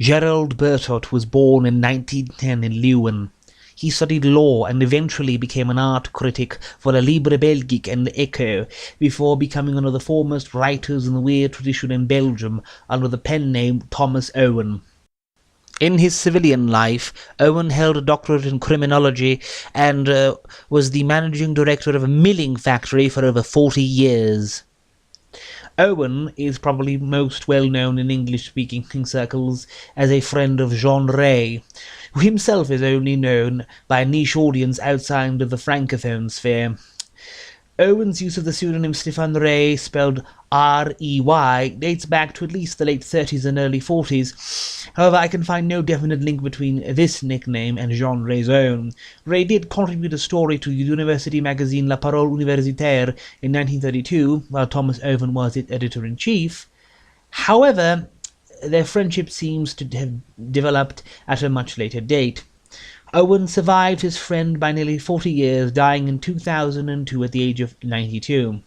Gerald Bertot was born in 1910 in Leuven. He studied law and eventually became an art critic for the Libre Belgique and the Echo, before becoming one of the foremost writers in the weird tradition in Belgium under the pen name Thomas Owen. In his civilian life, Owen held a doctorate in criminology and was the managing director of a milling factory for over 40 years. Owen is probably most well known in English-speaking circles as a friend of Jean Rey, who himself is only known by a niche audience outside of the francophone sphere. Owen's use of the pseudonym Stefan Rey, spelled R-E-Y, dates back to at least the late 30s and early 40s. However, I can find no definite link between this nickname and Jean Rey's own. Rey did contribute a story to university magazine La Parole Universitaire in 1932, while Thomas Owen was its editor-in-chief. However, their friendship seems to have developed at a much later date. Owen survived his friend by nearly 40 years, dying in 2002 at the age of 92.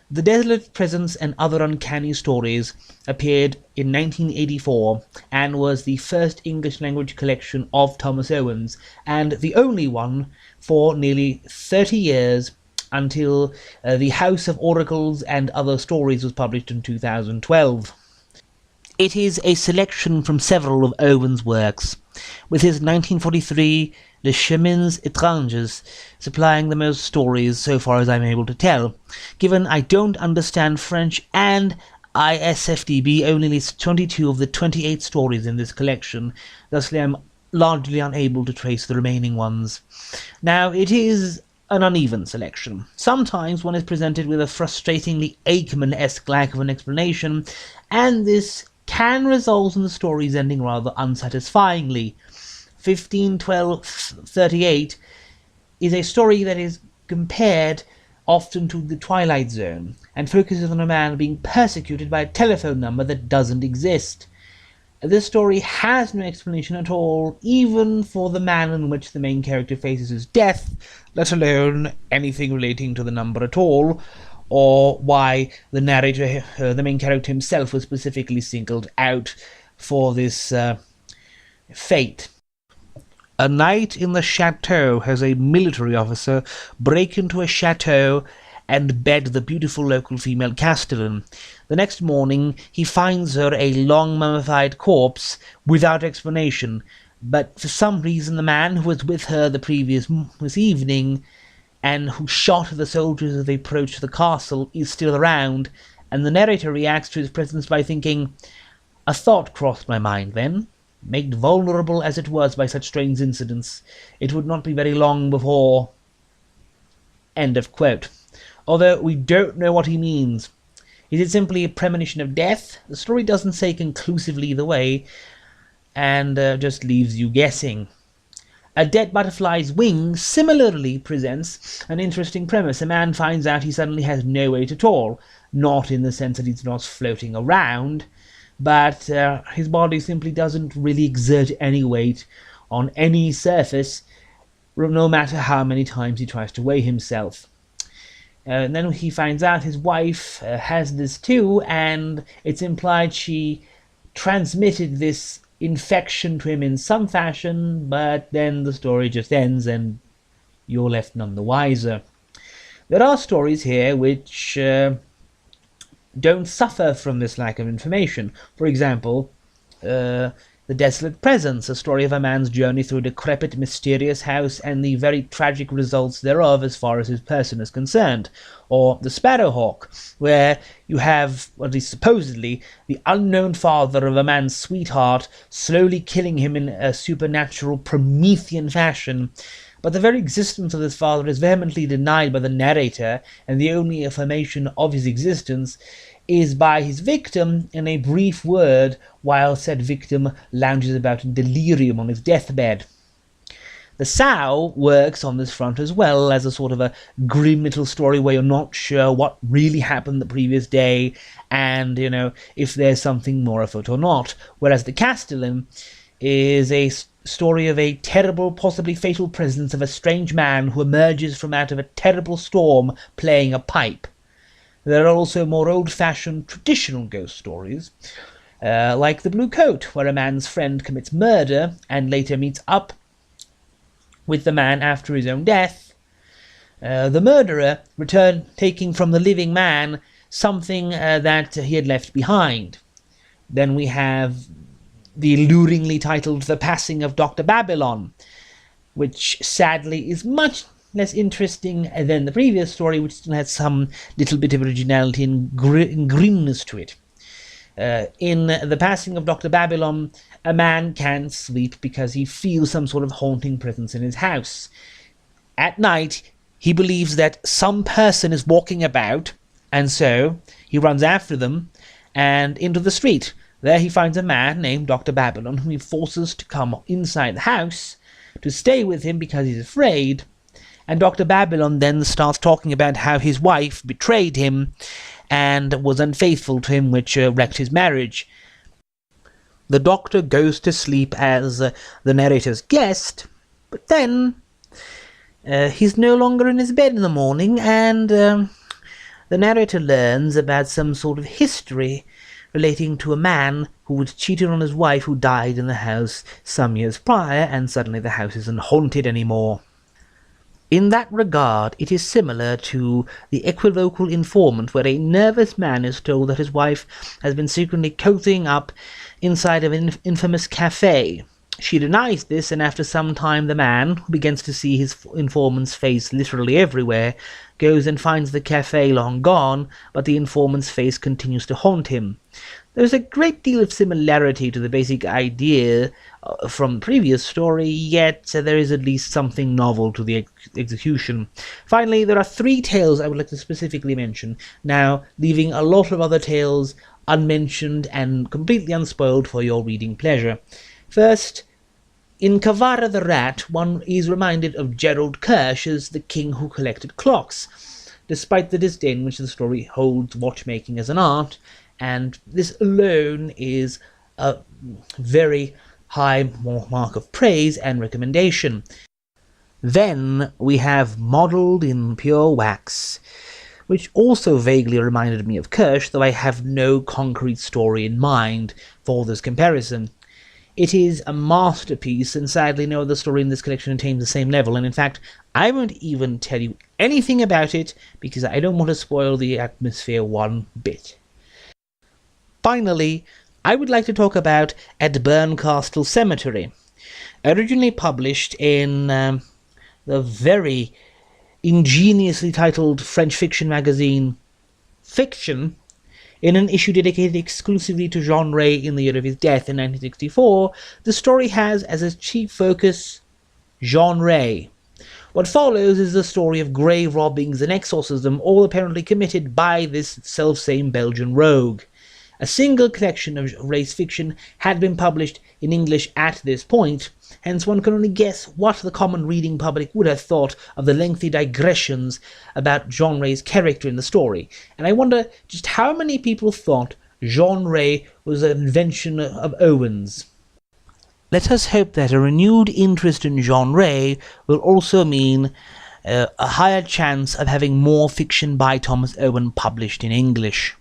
The Desolate Presence and Other Uncanny Stories appeared in 1984 and was the first English-language collection of Thomas Owen's, and the only one for nearly 30 years until The House of Oracles and Other Stories was published in 2012. It is a selection from several of Owen's works, with his 1943 Les Chemins Étranges supplying the most stories so far as I'm able to tell. Given I don't understand French and ISFDB only lists 22 of the 28 stories in this collection, thusly I'm largely unable to trace the remaining ones. Now, it is an uneven selection. Sometimes one is presented with a frustratingly Aikman-esque lack of an explanation, and this can result in the stories ending rather unsatisfyingly. 151238 is a story that is compared often to The Twilight Zone, and focuses on a man being persecuted by a telephone number that doesn't exist. This story has no explanation at all, even for the manner in which the main character faces his death, let alone anything relating to the number at all, or why the narrator, the main character himself, was specifically singled out for this fate. A night in the chateau has a military officer break into a chateau and bed the beautiful local female castellan. The next morning he finds her a long mummified corpse without explanation, but for some reason the man who was with her the previous evening and who shot the soldiers as they approached the castle is still around, and the narrator reacts to his presence by thinking, "A thought crossed my mind then. Made vulnerable as it was by such strange incidents, it would not be very long before..." End of quote. Although we don't know what he means. Is it simply a premonition of death? The story doesn't say conclusively either way, and just leaves you guessing. A Dead Butterfly's Wing similarly presents an interesting premise. A man finds out he suddenly has no weight at all, not in the sense that he's not floating around, but his body simply doesn't really exert any weight on any surface, no matter how many times he tries to weigh himself. And then he finds out his wife has this too, and it's implied she transmitted this infection to him in some fashion, but then the story just ends and you're left none the wiser. There are stories here which don't suffer from this lack of information. For example, The Desolate Presence, a story of a man's journey through a decrepit, mysterious house and the very tragic results thereof as far as his person is concerned. Or The Sparrowhawk, where you have, at least supposedly, the unknown father of a man's sweetheart slowly killing him in a supernatural Promethean fashion. But the very existence of this father is vehemently denied by the narrator, and the only affirmation of his existence is by his victim in a brief word while said victim lounges about in delirium on his deathbed. The Sow works on this front as well, as a sort of a grim little story where you're not sure what really happened the previous day and, if there's something more afoot or not. Whereas The Castellan is a story of a terrible, possibly fatal presence of a strange man who emerges from out of a terrible storm playing a pipe. There are also more old-fashioned traditional ghost stories, like The Blue Coat, where a man's friend commits murder and later meets up with the man after his own death. The murderer returned taking from the living man something that he had left behind. Then we have the alluringly titled The Passing of Dr. Babylon, which sadly is much less interesting than the previous story, which still has some little bit of originality and grimness to it. In The Passing of Dr. Babylon, a man can't sleep because he feels some sort of haunting presence in his house. At night, he believes that some person is walking about, and so he runs after them and into the street. There he finds a man named Dr. Babylon, whom he forces to come inside the house to stay with him because he's afraid. And Dr. Babylon then starts talking about how his wife betrayed him and was unfaithful to him, which wrecked his marriage. The doctor goes to sleep as the narrator's guest, but then he's no longer in his bed in the morning, and the narrator learns about some sort of history relating to a man who had cheated on his wife who died in the house some years prior, and suddenly the house isn't haunted anymore. In that regard, it is similar to The Equivocal Informant, where a nervous man is told that his wife has been secretly cozying up inside of an infamous cafe. She denies this, and after some time the man, who begins to see his informant's face literally everywhere, goes and finds the cafe long gone, but the informant's face continues to haunt him. There's a great deal of similarity to the basic idea from the previous story, yet there is at least something novel to the execution. Finally, there are 3 tales I would like to specifically mention, now leaving a lot of other tales unmentioned and completely unspoiled for your reading pleasure. First, in Kavara the Rat, one is reminded of Gerald Kirsch as the king who collected clocks, despite the disdain which the story holds watchmaking as an art, and this alone is a very high mark of praise and recommendation. Then we have Modelled in Pure Wax, which also vaguely reminded me of Kirsch, though I have no concrete story in mind for this comparison. It is a masterpiece, and sadly no other story in this collection attains the same level, and in fact I won't even tell you anything about it because I don't want to spoil the atmosphere one bit. Finally, I would like to talk about At Berncastle Cemetery. Originally published in the very ingeniously titled French fiction magazine Fiction, in an issue dedicated exclusively to Jean Ray in the year of his death in 1964, the story has as its chief focus Jean Ray. What follows is the story of grave robbings and exorcism, all apparently committed by this selfsame Belgian rogue. A single collection of Ray's fiction had been published in English at this point, hence one can only guess what the common reading public would have thought of the lengthy digressions about Jean Ray's character in the story, and I wonder just how many people thought Jean Ray was an invention of Owen's. Let us hope that a renewed interest in Jean Ray will also mean a higher chance of having more fiction by Thomas Owen published in English.